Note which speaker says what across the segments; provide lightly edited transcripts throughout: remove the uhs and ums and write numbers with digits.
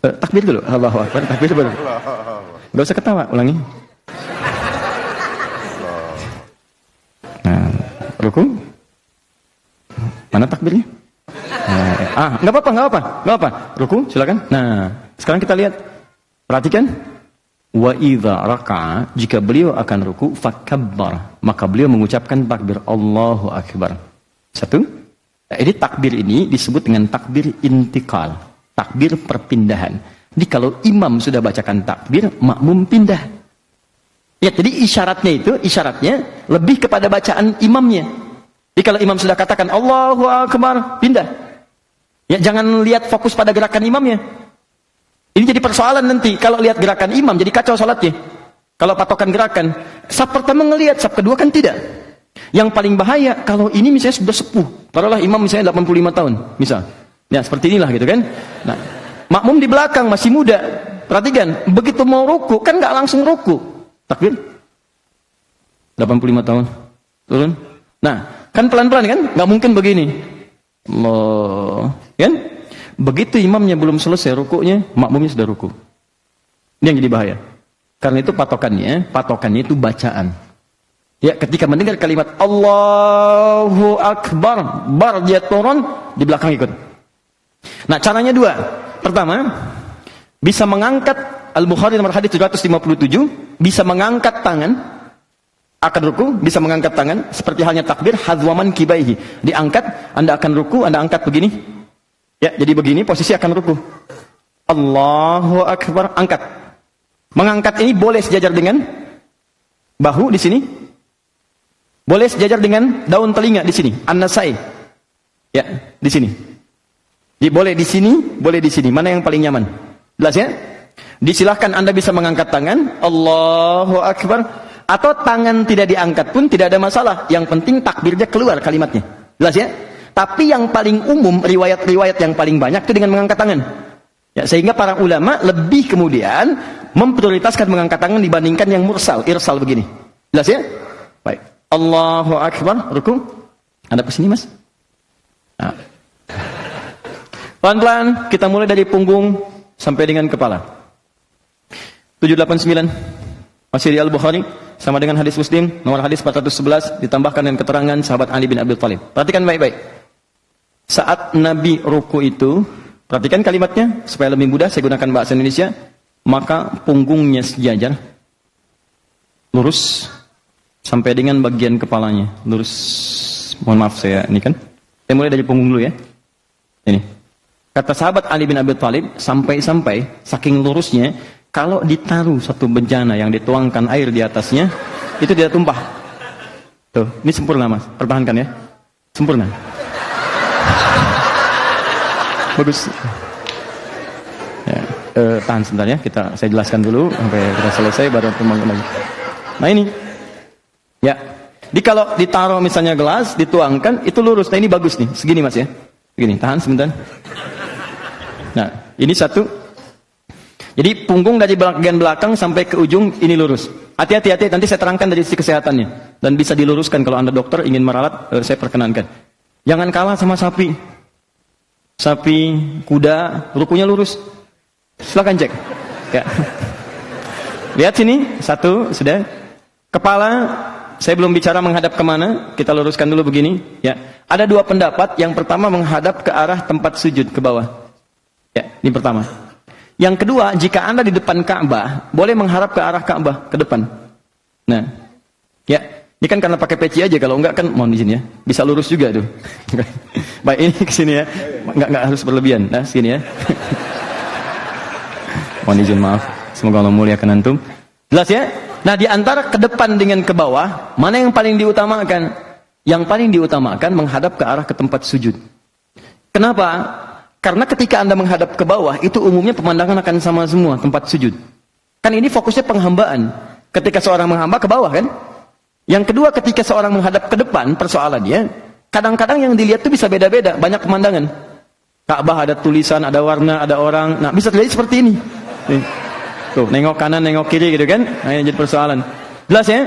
Speaker 1: Takbir dulu. Allahu Akbar. Takbir dulu. Gak usah ketawa, ulangi. Nah, ruku. Mana takbirnya? Nggak apa-apa. Ruku, silakan. Nah, sekarang kita lihat. Perhatikan. Wa idza raka'a, jika beliau akan ruku, fakabbar, maka beliau mengucapkan takbir Allahu Akbar. Satu. Nah, ini takbir ini disebut dengan takbir intikal, takbir perpindahan. Jadi kalau imam sudah bacakan takbir, makmum pindah. Ya, jadi isyaratnya lebih kepada bacaan imamnya. Jadi kalau imam sudah katakan Allahu Akbar, pindah. Ya, jangan lihat fokus pada gerakan imamnya. Ini jadi persoalan nanti. Kalau lihat gerakan imam, jadi kacau salatnya. Kalau patokan gerakan, saf pertama ngelihat, saf kedua kan tidak. Yang paling bahaya, kalau ini misalnya sudah sepuh. Taruhlah imam misalnya 85 tahun, misal. Ya, seperti inilah gitu kan. Nah, makmum di belakang masih muda. Perhatikan, begitu mau ruku, kan nggak langsung ruku. Takbir. 85 tahun. Turun. Nah, kan pelan-pelan kan? Nggak mungkin begini. Allah. Kan? Begitu imamnya belum selesai rukuknya, makmumnya sudah ruku. Ini yang jadi bahaya. Karena itu patokannya itu bacaan. Ya, ketika mendengar kalimat Allahu Akbar, bar dia turun, di belakang ikut. Nah, caranya dua. Pertama, bisa mengangkat, Al-Bukhari nomor hadis 757, bisa mengangkat tangan, akan ruku, bisa mengangkat tangan, seperti halnya takbir, hadwaman kibaihi. Diangkat, Anda akan ruku, Anda angkat begini. Ya, jadi begini, posisi akan ruku. Allahu Akbar, angkat. Mengangkat ini boleh sejajar dengan bahu di sini. Boleh sejajar dengan daun telinga di sini, an-nasai. Ya, di sini. Jadi boleh di sini, boleh di sini. Mana yang paling nyaman? Jelas ya? Disilahkan Anda bisa mengangkat tangan, Allahu Akbar, atau tangan tidak diangkat pun tidak ada masalah. Yang penting takbirnya keluar kalimatnya. Jelas ya? Tapi yang paling umum, riwayat-riwayat yang paling banyak itu dengan mengangkat tangan. Ya, sehingga para ulama lebih kemudian memprioritaskan mengangkat tangan dibandingkan yang mursal, irsal begini. Jelas ya? Baik. Allahu Akbar, ruku. Anda kesini mas? Nah. Pelan-pelan, kita mulai dari punggung sampai dengan kepala. 789, masih di Al-Bukhari, sama dengan hadis Muslim, nomor hadis 411, ditambahkan dengan keterangan sahabat Ali bin Abi Thalib. Perhatikan baik-baik. Saat Nabi ruku itu, perhatikan kalimatnya, supaya lebih mudah, saya gunakan bahasa Indonesia, maka punggungnya sejajar, lurus, sampai dengan bagian kepalanya, lurus. Mohon maaf saya ini kan. Saya mulai dari punggung dulu ya. Ini. Kata sahabat Ali bin Abi Thalib, sampai-sampai saking lurusnya, kalau ditaruh satu bejana yang dituangkan air di atasnya, itu tidak tumpah. Tuh, ini sempurna mas. Pertahankan ya. Sempurna. Bagus. Ya, tahan sebentar ya. Saya jelaskan dulu sampai kita selesai baru tumpang lagi. Nah ini. Ya, jadi kalau ditaruh misalnya gelas, dituangkan, itu lurus. Nah ini bagus nih, segini mas ya. Begini, tahan sebentar. Nah, ini satu. Jadi punggung dari bagian belakang sampai ke ujung, ini lurus. Hati-hati, nanti saya terangkan dari sisi kesehatannya. Dan bisa diluruskan kalau Anda dokter ingin meralat, saya perkenankan. Jangan kalah sama sapi. Sapi, kuda, rukunya lurus. Silakan cek. Ya. Lihat sini, satu, sudah. Kepala, saya belum bicara menghadap kemana, kita luruskan dulu begini. Ya, ada dua pendapat. Yang pertama menghadap ke arah tempat sujud ke bawah. Ya, ini pertama. Yang kedua, jika Anda di depan Ka'bah, boleh menghadap ke arah Ka'bah ke depan. Nah, ya, ini kan karena pakai peci aja. Kalau enggak kan, mohon izin ya, bisa lurus juga tuh. Baik, ini ke sini ya, enggak harus berlebihan. Nah, sini ya. Mohon izin, maaf. Semoga Allah muliakan antum. Jelas ya? Nah, di antara ke depan dengan ke bawah, mana yang paling diutamakan? Yang paling diutamakan menghadap ke arah ke tempat sujud. Kenapa? Karena ketika Anda menghadap ke bawah, itu umumnya pemandangan akan sama semua, tempat sujud. Kan ini fokusnya penghambaan. Ketika seorang menghamba ke bawah kan? Yang kedua, ketika seorang menghadap ke depan, persoalannya, kadang-kadang yang dilihat itu bisa beda-beda, banyak pemandangan. Ka'bah ada tulisan, ada warna, ada orang. Nah, bisa terjadi seperti ini. Nih. Tuh, nengok kanan, nengok kiri gitu kan. Nah, ini jadi persoalan. Jelas ya?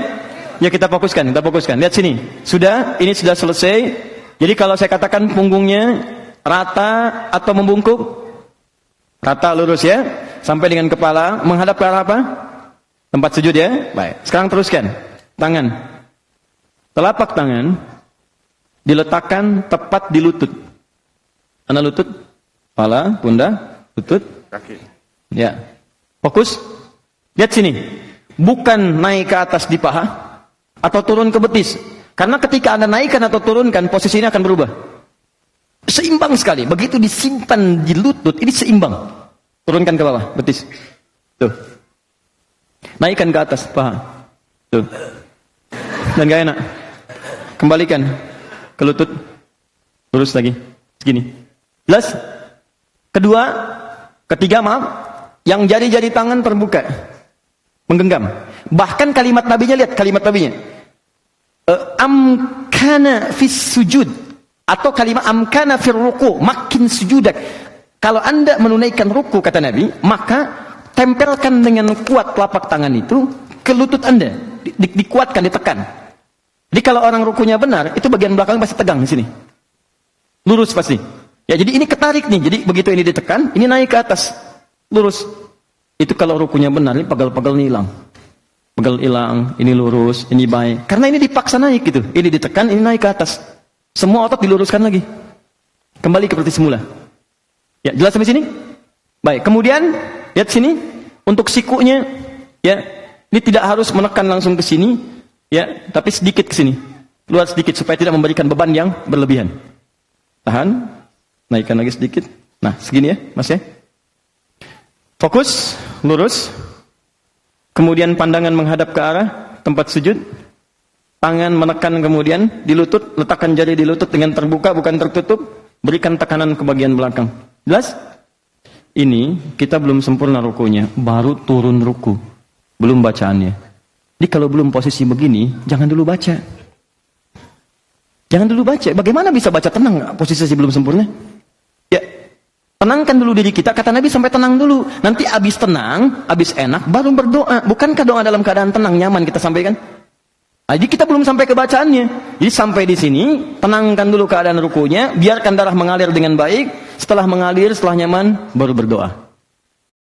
Speaker 1: Ya kita fokuskan. Lihat sini. Ini sudah selesai. Jadi kalau saya katakan punggungnya rata atau membungkuk? Rata lurus ya. Sampai dengan kepala. Menghadap ke arah apa? Tempat sujud ya. Baik. Sekarang teruskan. Tangan. Telapak tangan diletakkan tepat di lutut. Mana lutut? Kepala, pundak, lutut,
Speaker 2: Kaki.
Speaker 1: ya. Fokus. Lihat sini. Bukan naik ke atas di paha atau turun ke betis. Karena ketika Anda naikkan atau turunkan, posisinya akan berubah. Seimbang sekali. Begitu disimpan di lutut, ini seimbang. Turunkan ke bawah, betis. Tuh. Naikkan ke atas paha. Tuh. Dan gak enak. Kembalikan ke lutut. Lurus lagi. Segini. Jelas? Ketiga maaf. Yang jari-jari tangan terbuka. Menggenggam. Bahkan kalimat nabinya, lihat kalimat nabinya. Amkana fis sujud. Atau kalimat amkana fir ruku. Makin sujudak. Kalau Anda menunaikan ruku, kata Nabi, maka tempelkan dengan kuat telapak tangan itu ke lutut Anda. Dikuatkan, ditekan. Jadi kalau orang rukunya benar, itu bagian belakang pasti tegang di sini. Lurus pasti. Ya, jadi ini ketarik nih. Jadi begitu ini ditekan, ini naik ke atas. Lurus. Itu kalau rukunya benar, ini pagal-pagal ini hilang. Pagal hilang, ini lurus, ini baik. Karena ini dipaksa naik gitu. Ini ditekan, ini naik ke atas. Semua otot diluruskan lagi. Kembali seperti semula. Ya, jelas sampai sini? Baik, kemudian lihat sini untuk sikunya, ya. Ini tidak harus menekan langsung ke sini, ya, tapi sedikit ke sini. Keluar sedikit supaya tidak memberikan beban yang berlebihan. Tahan, naikkan lagi sedikit. Nah, segini ya, Mas ya. Fokus, lurus. Kemudian pandangan menghadap ke arah tempat sujud. Tangan menekan kemudian di lutut, letakkan jari di lutut dengan terbuka bukan tertutup. Berikan tekanan ke bagian belakang. Jelas? Ini kita belum sempurna rukunya, baru turun ruku. Belum bacaannya. Jadi kalau belum posisi begini, jangan dulu baca. Jangan dulu baca. Bagaimana bisa baca tenang posisi belum sempurna? Ya, tenangkan dulu diri kita. Kata Nabi sampai tenang dulu. Nanti habis tenang, habis enak, baru berdoa. Bukankah doa dalam keadaan tenang, nyaman kita sampaikan? Jadi kita belum sampai ke bacaannya. Jadi sampai di sini, tenangkan dulu keadaan rukunya, biarkan darah mengalir dengan baik. Setelah mengalir, setelah nyaman, baru berdoa.